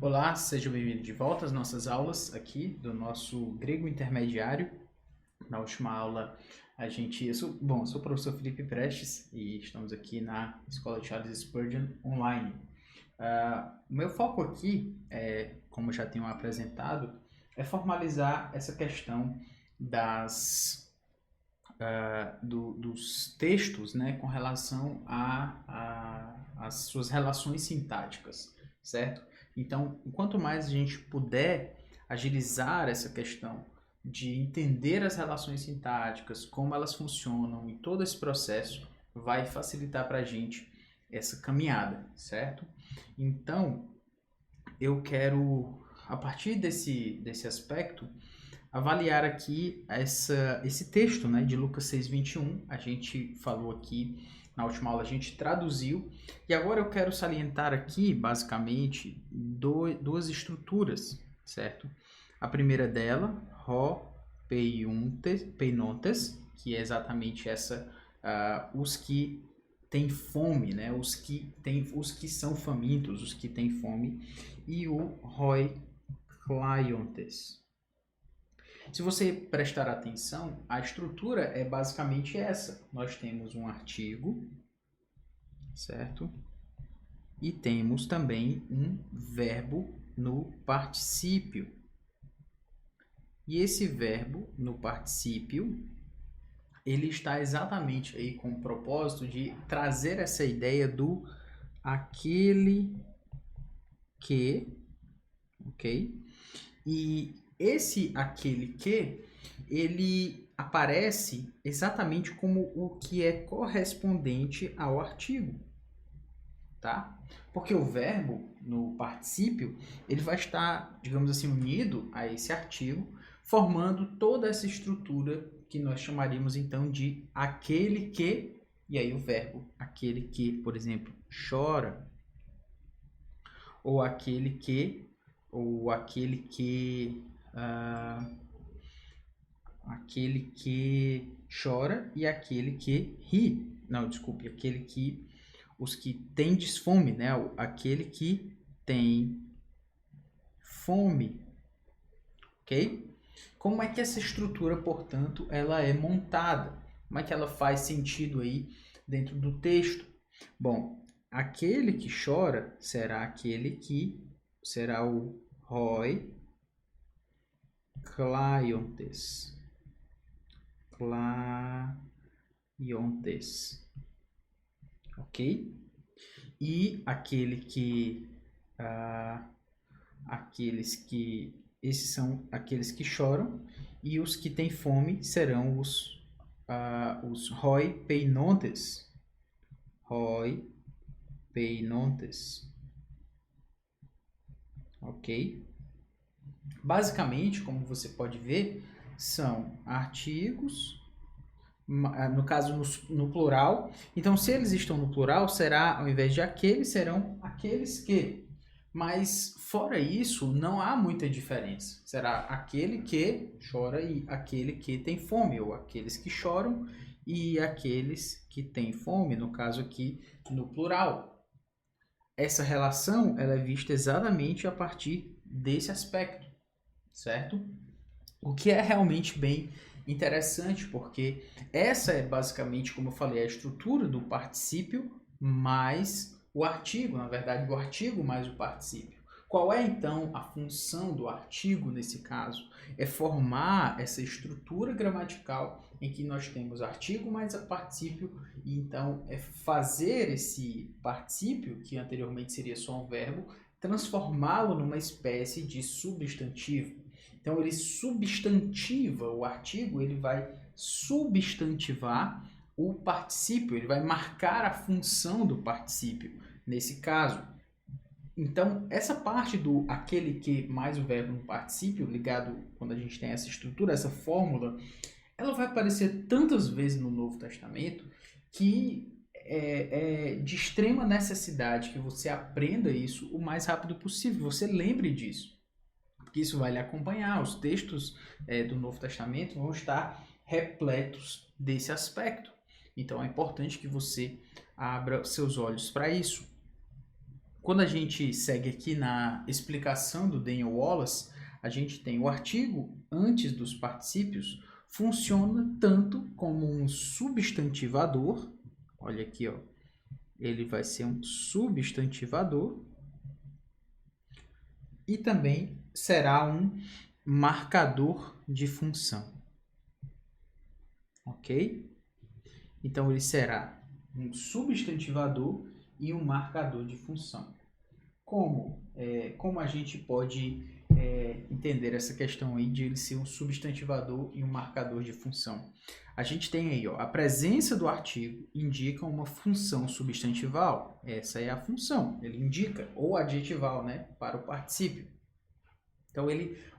Olá, seja bem-vindo de volta às nossas aulas aqui do nosso grego intermediário. Na última aula eu sou o professor Felipe Prestes e estamos aqui na Escola Charles Spurgeon online. O meu foco aqui, como já tenho apresentado, é formalizar essa questão dos textos, né, com relação às suas relações sintáticas, certo? Então, quanto mais a gente puder agilizar essa questão de entender as relações sintáticas, como elas funcionam e todo esse processo, vai facilitar para a gente essa caminhada, certo? Então, eu quero, a partir desse aspecto, avaliar aqui esse texto, né, de Lucas 6:21. A gente falou aqui, na última aula a gente traduziu, e agora eu quero salientar aqui, basicamente, duas estruturas, certo? A primeira dela, ho, peinontes, que é exatamente essa, os que têm fome, né? Os que são famintos, os que têm fome, e o roi kleiontes. Se você prestar atenção, a estrutura é basicamente essa. Nós temos um artigo, certo? E temos também um verbo no particípio. E esse verbo no particípio, ele está exatamente aí com o propósito de trazer essa ideia do aquele que, ok? E esse aquele que, ele aparece exatamente como o que é correspondente ao artigo, tá? Porque o verbo no particípio, ele vai estar, digamos assim, unido a esse artigo, formando toda essa estrutura que nós chamaríamos então de aquele que, e aí o verbo aquele que, por exemplo, chora, ou aquele que aquele que chora e aquele que ri. Não, desculpe, aquele que os que têm fome, né? Aquele que tem fome, ok? Como é que essa estrutura, portanto, ela é montada? Como é que ela faz sentido aí dentro do texto? Bom, aquele que chora será o roi Kleiontes. Ok? E esses são aqueles que choram, e os que têm fome serão os roi peinontes. Roi peinontes. Ok? Basicamente, como você pode ver, são artigos, no caso no plural. Então, se eles estão no plural, será, ao invés de aqueles, serão aqueles que. Mas, fora isso, não há muita diferença. Será aquele que chora e aquele que tem fome, ou aqueles que choram e aqueles que têm fome, no caso aqui, no plural. Essa relação ela é vista exatamente a partir desse aspecto, certo? O que é realmente bem interessante, porque essa é basicamente, como eu falei, a estrutura do particípio mais o artigo, na verdade, o artigo mais o particípio. Qual é então a função do artigo nesse caso? É formar essa estrutura gramatical em que nós temos artigo mais o particípio, e então é fazer esse particípio, que anteriormente seria só um verbo, transformá-lo numa espécie de substantivo. Então, ele substantiva o artigo, ele vai substantivar o particípio, ele vai marcar a função do particípio, nesse caso. Então, essa parte do aquele que mais o verbo no particípio, ligado quando a gente tem essa estrutura, essa fórmula, ela vai aparecer tantas vezes no Novo Testamento que é de extrema necessidade que você aprenda isso o mais rápido possível, você lembre disso, porque isso vai lhe acompanhar. Os textos do Novo Testamento vão estar repletos desse aspecto. Então é importante que você abra seus olhos para isso. quando a gente segue aqui na explicação do Daniel Wallace, a gente tem o artigo antes dos particípios, funciona tanto como um substantivador, olha aqui, ó, ele vai ser um substantivador, e também será um marcador de função, ok? Então, ele será um substantivador e um marcador de função. Como a gente pode entender essa questão aí de ele ser um substantivador e um marcador de função? A gente tem aí, ó, a presença do artigo indica uma função substantival. Essa é a função, ele indica, ou adjetival, né, para o particípio. Então,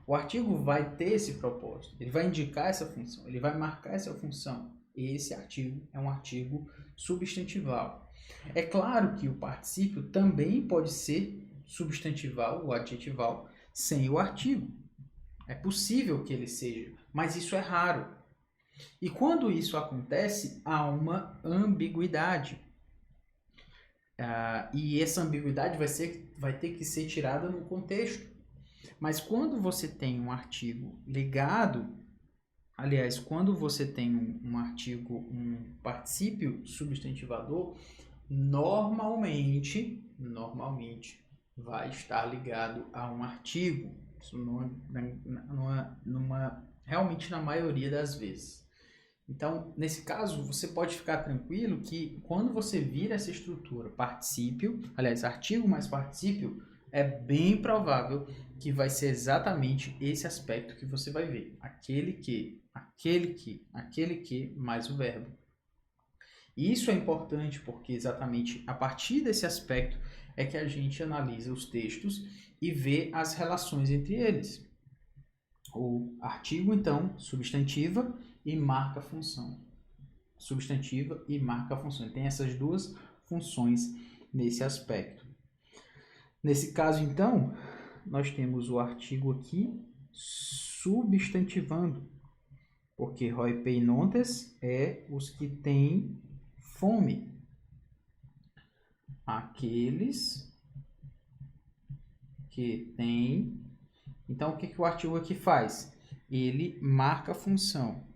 o artigo vai ter esse propósito, ele vai indicar essa função, ele vai marcar essa função. Esse artigo é um artigo substantival. É claro que o particípio também pode ser substantival ou adjetival sem o artigo. É possível que ele seja, mas isso é raro. E quando isso acontece, há uma ambiguidade. E essa ambiguidade vai ter que ser tirada no contexto. Mas quando você tem um artigo ligado, aliás, quando você tem um artigo, um particípio substantivador, normalmente vai estar ligado a um artigo. Isso realmente na maioria das vezes. Então, nesse caso, você pode ficar tranquilo que quando você vira essa estrutura particípio, aliás, artigo mais particípio, é bem provável que vai ser exatamente esse aspecto que você vai ver. Aquele que, mais o verbo. E isso é importante porque exatamente a partir desse aspecto é que a gente analisa os textos e vê as relações entre eles. O artigo, então, substantiva e marca a função. Substantiva e marca a função. Tem essas duas funções nesse aspecto. Nesse caso, então, nós temos o artigo aqui substantivando, porque hoi peinontes é os que têm fome. Aqueles que têm. Então, o que o artigo aqui faz? Ele marca a função.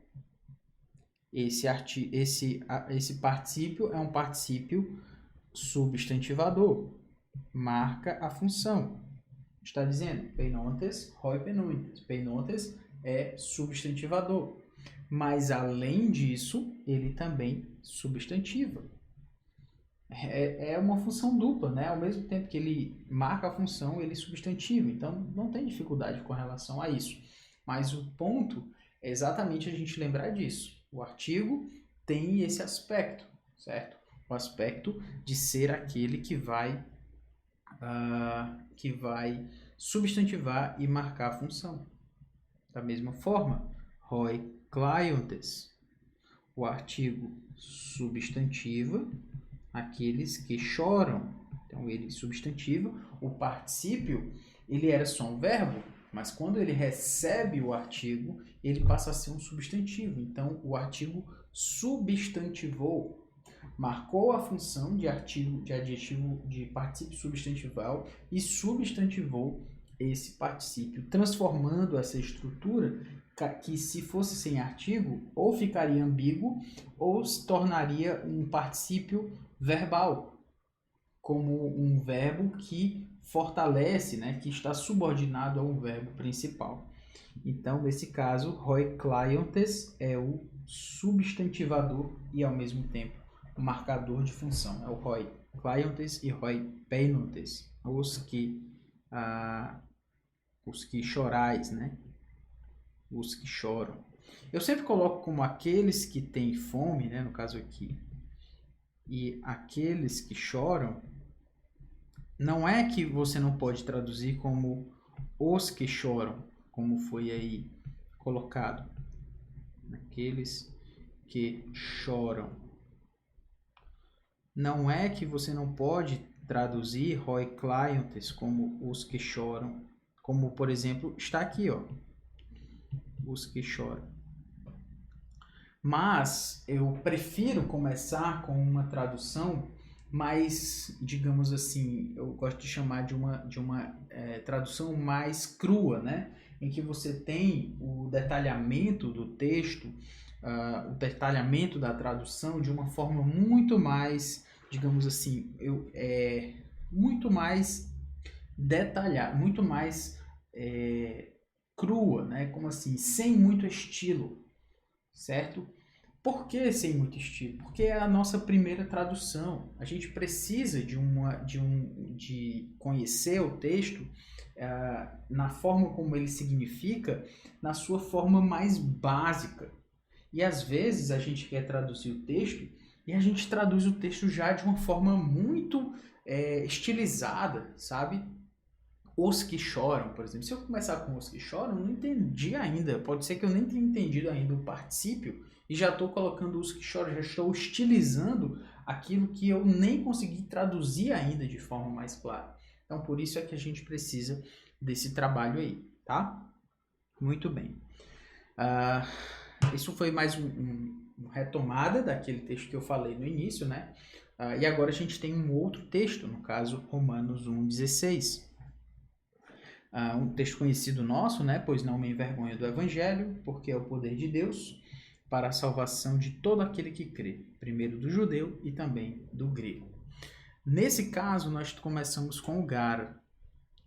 Esse particípio é um particípio substantivador. Marca a função. Está dizendo peinontes, hoi peinontes. Peinontes é substantivador. Mas, além disso, ele também substantiva. É uma função dupla, né? Ao mesmo tempo que ele marca a função, ele substantiva. Então, não tem dificuldade com relação a isso. Mas o ponto é exatamente a gente lembrar disso. O artigo tem esse aspecto, certo? O aspecto de ser aquele que vai substantivar e marcar a função. Da mesma forma, hoi clientes. O artigo substantiva aqueles que choram. Então, ele substantiva. O particípio, ele era só um verbo, mas quando ele recebe o artigo, ele passa a ser um substantivo. Então, o artigo substantivou, marcou a função de artigo, de adjetivo, de particípio substantival e substantivou esse particípio, transformando essa estrutura que, se fosse sem artigo, ou ficaria ambíguo ou se tornaria um particípio verbal, como um verbo que fortalece, né, que está subordinado a um verbo principal. Então, nesse caso, hoi clientes é o substantivador e, ao mesmo tempo, o marcador de função. É o hoi clientes e hoi peinontes, os que chorais, né? Os que choram. Eu sempre coloco como aqueles que têm fome, né, no caso aqui, e aqueles que choram. Não é que você não pode traduzir como os que choram, como foi aí colocado. Aqueles que choram. Não é que você não pode traduzir hoi clientes como os que choram, como, por exemplo, está aqui, ó, os que choram. Mas eu prefiro começar com uma tradução mais, digamos assim, eu gosto de chamar de uma tradução mais crua, né? Em que você tem o detalhamento do texto, o detalhamento da tradução de uma forma muito mais, digamos assim, muito mais detalhada, muito mais crua, né? Como assim, sem muito estilo, certo? Por que sem muito estilo? Porque é a nossa primeira tradução. A gente precisa de conhecer o texto na forma como ele significa, na sua forma mais básica. E às vezes a gente quer traduzir o texto e a gente traduz o texto já de uma forma muito estilizada, sabe? Os que choram, por exemplo. Se eu começar com os que choram, eu não entendi ainda. Pode ser que eu nem tenha entendido ainda o particípio e já estou colocando os que choram, já estou estilizando aquilo que eu nem consegui traduzir ainda de forma mais clara. Então, por isso é que a gente precisa desse trabalho aí, tá? Muito bem. Isso foi mais uma retomada daquele texto que eu falei no início, né? E agora a gente tem um outro texto, no caso, Romanos 1,16. Um texto conhecido nosso, né? Pois não me envergonho do Evangelho, porque é o poder de Deus para a salvação de todo aquele que crê, primeiro do judeu e também do grego. Nesse caso, nós começamos com o gara.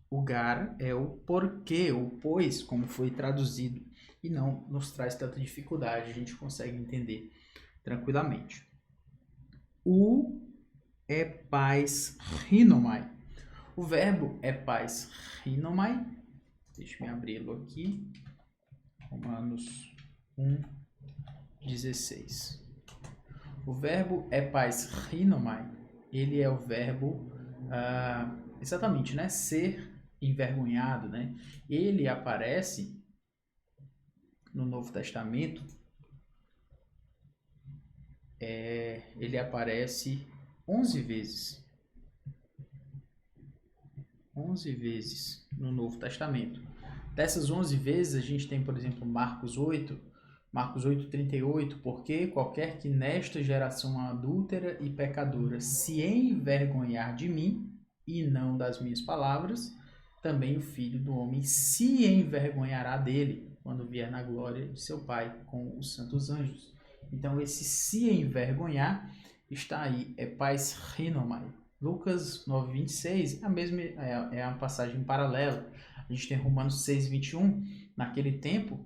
O gara é o porquê, ou pois, como foi traduzido, e não nos traz tanta dificuldade, a gente consegue entender tranquilamente. O é pais rinomai. O verbo é pais rinomai. Deixa eu abri-lo aqui. Romanos 1,16. O verbo é pais rinomai. Ele é o verbo, exatamente, né? Ser envergonhado, né? Ele aparece no Novo Testamento. Ele aparece 11 vezes. 11 vezes no Novo Testamento. Dessas 11 vezes, a gente tem, por exemplo, Marcos 8:38, porque qualquer que nesta geração adúltera e pecadora se envergonhar de mim e não das minhas palavras, também o Filho do Homem se envergonhará dele quando vier na glória de seu Pai com os santos anjos. Então, esse se envergonhar está aí, é pais rinomai. Lucas 9:26 é a passagem paralela. A gente tem Romanos 6:21. Naquele tempo,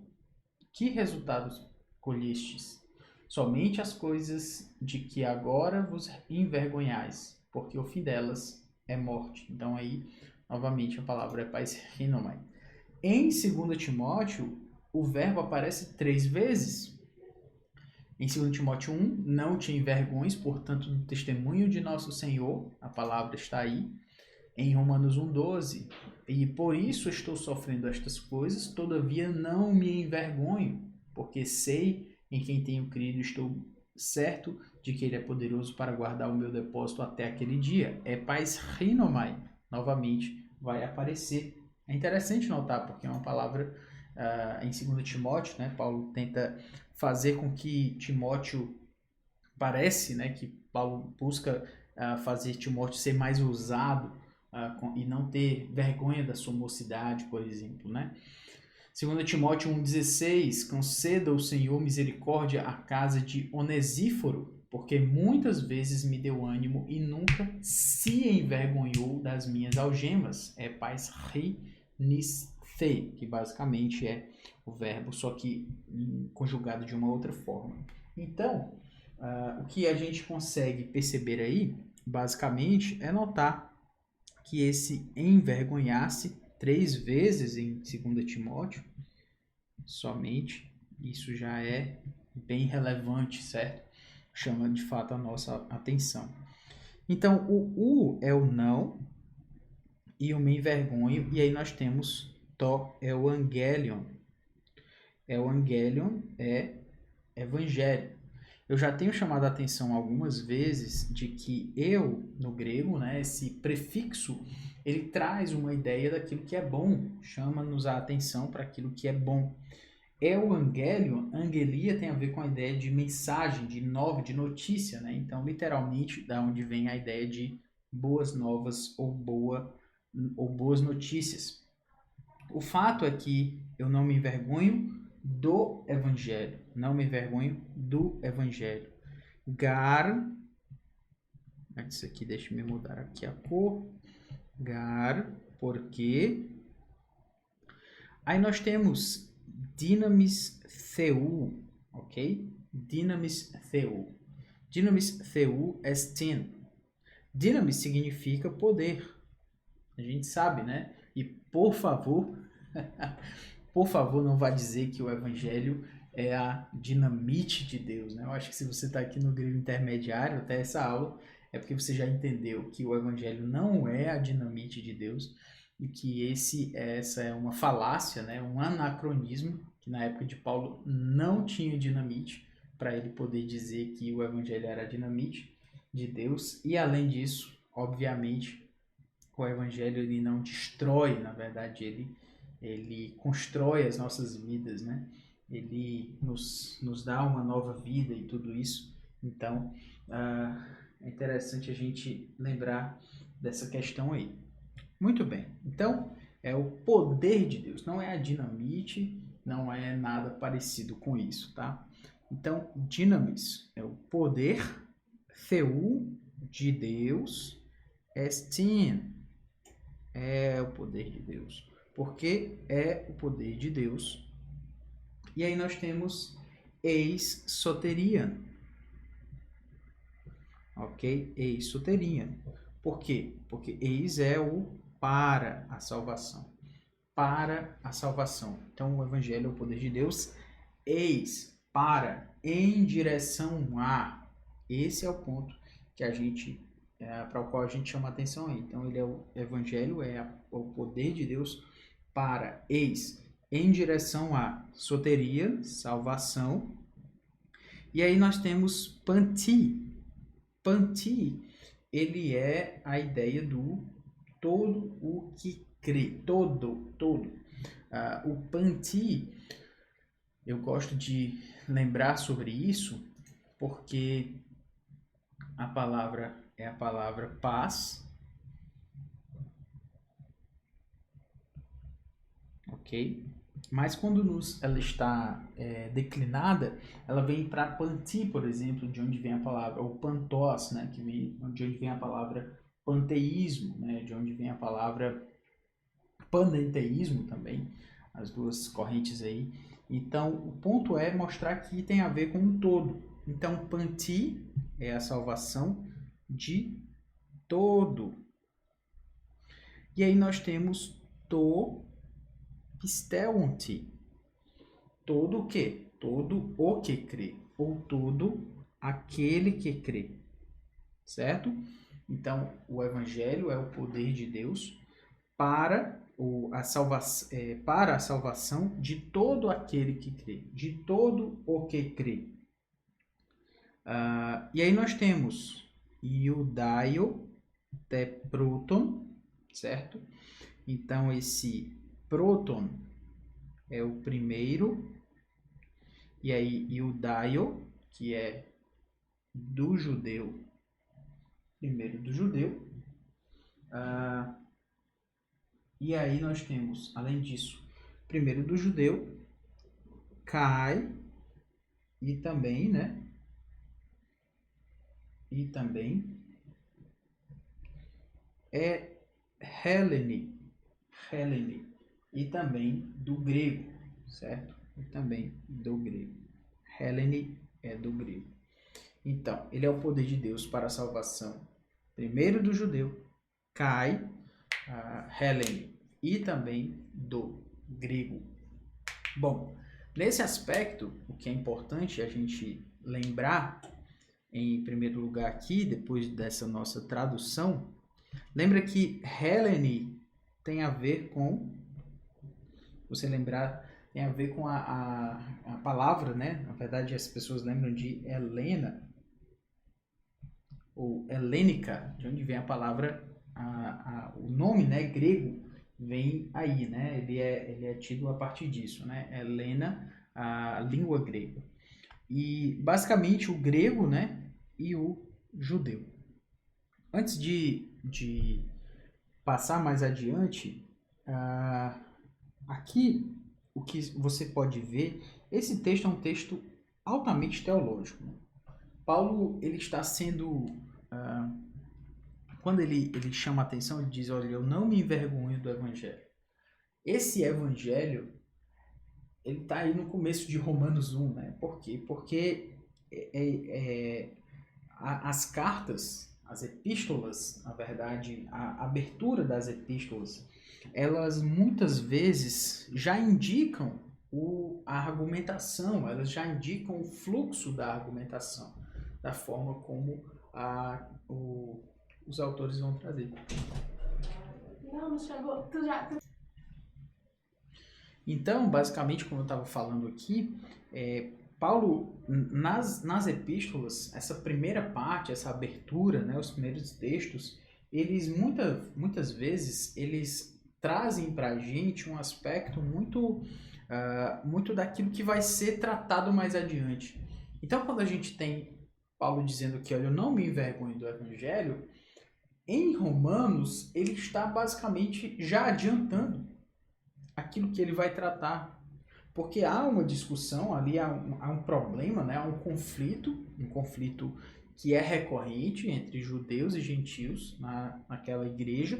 que resultados colhestes? Somente as coisas de que agora vos envergonhais, porque o fim delas é morte. Então aí, novamente, a palavra é pais rinomai. Em 2 Timóteo, o verbo aparece 3 vezes. Em 2 Timóteo 1, não te envergonhes, portanto, do testemunho de nosso Senhor, a palavra está aí. Em Romanos 1,12, e por isso estou sofrendo estas coisas, todavia não me envergonho, porque sei em quem tenho crido, estou certo de que ele é poderoso para guardar o meu depósito até aquele dia. É pais rinomai, novamente vai aparecer. É interessante notar, porque é uma palavra em 2 Timóteo, né? Paulo tenta fazer com que Timóteo parece, né, que Paulo busca fazer Timóteo ser mais ousado e não ter vergonha da sua mocidade, por exemplo, né? 2 Timóteo 1,16, conceda o Senhor misericórdia à casa de Onesíforo, porque muitas vezes me deu ânimo e nunca se envergonhou das minhas algemas. É pais ri-nis-the, que basicamente é o verbo, só que conjugado de uma outra forma. Então, o que a gente consegue perceber aí, basicamente, é notar que esse envergonhar-se 3 vezes em 2 Timóteo, somente, isso já é bem relevante, certo? Chama de fato a nossa atenção. Então, o é o não e o me envergonho, e aí nós temos to é o angelion. É o angelion, é evangelho. Eu já tenho chamado a atenção algumas vezes de que eu, no grego, né, esse prefixo, ele traz uma ideia daquilo que é bom, chama-nos a atenção para aquilo que é bom. Evangelion, angelia tem a ver com a ideia de mensagem, de de notícia, né? Então, literalmente, da onde vem a ideia de boas novas ou boas notícias. O fato é que eu não me envergonho do evangelho, não me envergonho do evangelho. Gar, isso aqui, deixa eu mudar aqui a cor. Gar, porque. Aí nós temos Dynamis Theu, ok? Dynamis Theu. Dynamis Theu estin. Dynamis significa poder. A gente sabe, né? E por favor, por favor, não vá dizer que o evangelho é a dinamite de Deus, né? Eu acho que se você está aqui no grego intermediário, até essa aula, é porque você já entendeu que o evangelho não é a dinamite de Deus e que essa é uma falácia, né? Um anacronismo, que na época de Paulo não tinha dinamite para ele poder dizer que o evangelho era a dinamite de Deus. E além disso, obviamente, o evangelho ele não destrói, na verdade, ele constrói as nossas vidas, né? Ele nos dá uma nova vida e tudo isso. Então, é interessante a gente lembrar dessa questão aí. Muito bem. Então, é o poder de Deus. Não é a dinamite, não é nada parecido com isso, tá? Então, dinamis é o poder, Theu, de Deus, estin, é o poder de Deus. Porque é o poder de Deus. E aí nós temos eis soterian. Ok? Eis soterian. Por quê? Porque eis é o para a salvação. Para a salvação. Então o evangelho é o poder de Deus. Eis, para, em direção a. Esse é o ponto que para o qual a gente chama a atenção aí. Então ele é o evangelho, o poder de Deus para, eis, em direção a soteria, salvação. E aí nós temos panti. Panti, ele é a ideia do todo o que crê. Todo. O panti, eu gosto de lembrar sobre isso porque a palavra é a palavra paz, ok? Mas quando ela está declinada, ela vem para panti, por exemplo, de onde vem a palavra, ou pantós, né? De onde vem a palavra panteísmo, né? De onde vem a palavra panenteísmo também, as duas correntes aí. Então, o ponto é mostrar que tem a ver com um todo. Então, panti é a salvação de todo. E aí nós temos to pistelonti. Todo o que? Todo o que crê. Ou todo aquele que crê. Certo? Então, o evangelho é o poder de Deus para a salvação de todo aquele que crê. De todo o que crê. E aí nós temos Iudaio te proton, certo? Então, esse proton é o primeiro. E aí, Iudaio, que é do judeu, primeiro do judeu. E aí nós temos, além disso, primeiro do judeu, Kai, e também, né? E também é Helene, e também do grego, certo? E também do grego. Helene é do grego. Então, ele é o poder de Deus para a salvação, primeiro do judeu, Kai, Helene, e também do grego. Bom, nesse aspecto, o que é importante a gente lembrar, em primeiro lugar aqui, depois dessa nossa tradução, lembra que Helene tem a ver com, você lembrar, tem a ver com a palavra, né? Na verdade, as pessoas lembram de Helena, ou helênica, de onde vem a palavra, o nome, né, grego, vem aí, né? Ele é tido a partir disso, né? Helena, a língua grega. E basicamente o grego, né, e o judeu. Antes de passar mais adiante, aqui o que você pode ver, esse texto é um texto altamente teológico, né? Paulo, ele está sendo, quando ele chama a atenção, ele diz, olha, eu não me envergonho do evangelho. Esse evangelho, ele está aí no começo de Romanos 1, né? Por quê? Porque as cartas, as epístolas, na verdade, a abertura das epístolas, elas muitas vezes já indicam a argumentação, elas já indicam o fluxo da argumentação, da forma como os autores vão trazer. Não chegou. Então, basicamente, como eu estava falando aqui, Paulo, nas epístolas, essa primeira parte, essa abertura, né, os primeiros textos, eles muitas vezes eles trazem para a gente um aspecto muito daquilo que vai ser tratado mais adiante. Então, quando a gente tem Paulo dizendo que, olha, eu não me envergonho do evangelho, em Romanos, ele está basicamente já adiantando aquilo que ele vai tratar. Porque há uma discussão ali, há um problema, né? Há um conflito que é recorrente entre judeus e gentios naquela igreja.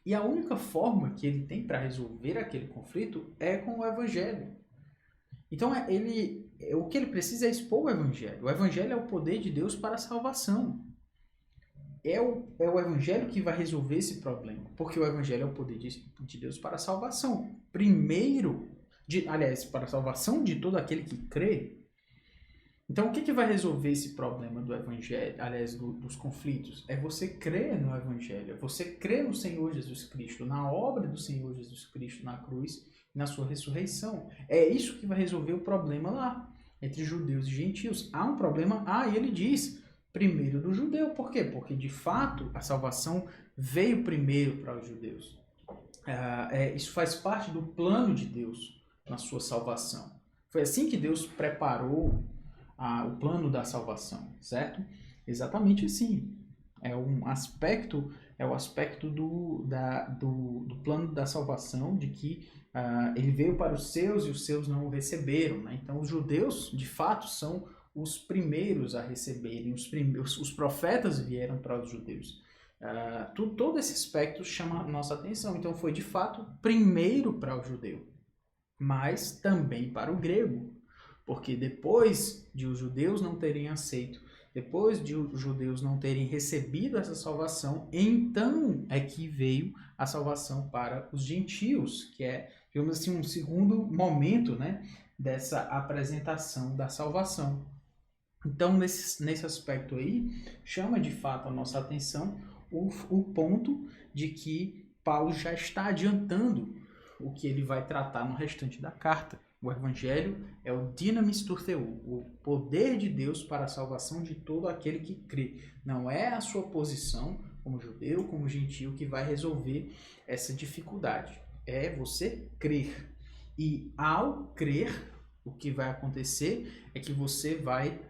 E a única forma que ele tem para resolver aquele conflito é com o evangelho. Então, o que ele precisa é expor o evangelho. O evangelho é o poder de Deus para a salvação. É o evangelho que vai resolver esse problema. Porque o evangelho é o poder de Deus para a salvação. Primeiro, para a salvação de todo aquele que crê. Então, o que vai resolver esse problema do evangelho, dos conflitos? É você crer no evangelho, é você crer no Senhor Jesus Cristo, na obra do Senhor Jesus Cristo na cruz, na sua ressurreição. É isso que vai resolver o problema lá, entre judeus e gentios. Há um problema, ele diz, primeiro do judeu. Por quê? Porque, de fato, a salvação veio primeiro para os judeus. Isso faz parte do plano de Deus na sua salvação. Foi assim que Deus preparou o plano da salvação, certo? Exatamente assim. É o aspecto do plano da salvação, de que ele veio para os seus e os seus não o receberam, né? Então, os judeus, de fato, são os primeiros a receberem, os profetas vieram para os judeus. Todo esse aspecto chama a nossa atenção. Então, foi, de fato, primeiro para o judeu, mas também para o grego. Porque depois de os judeus não terem aceito, depois de os judeus não terem recebido essa salvação, então é que veio a salvação para os gentios, que é, digamos assim, um segundo momento, né, dessa apresentação da salvação. Então, nesse aspecto aí, chama de fato a nossa atenção o ponto de que Paulo já está adiantando o que ele vai tratar no restante da carta. O evangelho é o dinamis turtheu, o poder de Deus para a salvação de todo aquele que crê. Não é a sua posição como judeu, como gentio, que vai resolver essa dificuldade. É você crer. E ao crer, o que vai acontecer é que você vai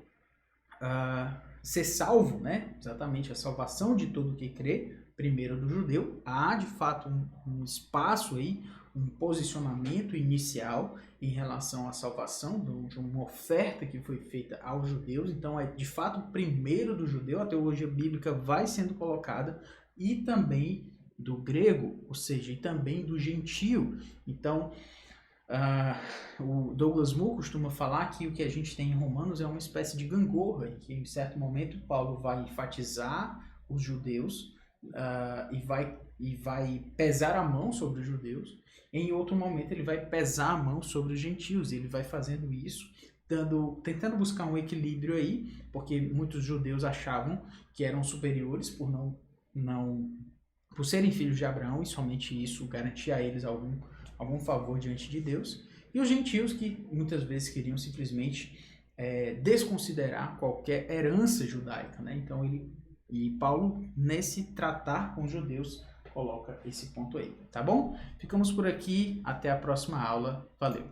ser salvo, né? Exatamente, a salvação de todo que crê, primeiro do judeu. Há de fato um espaço aí, um posicionamento inicial em relação à salvação, de uma oferta que foi feita aos judeus. Então, é de fato primeiro do judeu, a teologia bíblica vai sendo colocada, e também do grego, ou seja, e também do gentio. Então, o Douglas Moo costuma falar que o que a gente tem em Romanos é uma espécie de gangorra, em que em certo momento Paulo vai enfatizar os judeus e vai pesar a mão sobre os judeus. Em outro momento ele vai pesar a mão sobre os gentios. Ele vai fazendo isso, tentando buscar um equilíbrio aí, porque muitos judeus achavam que eram superiores por serem filhos de Abraão, e somente isso garantia a eles algum favor diante de Deus. E os gentios, que muitas vezes queriam simplesmente desconsiderar qualquer herança judaica, né? Então Paulo, nesse tratar com os judeus, coloca esse ponto aí, tá bom? Ficamos por aqui, até a próxima aula, valeu!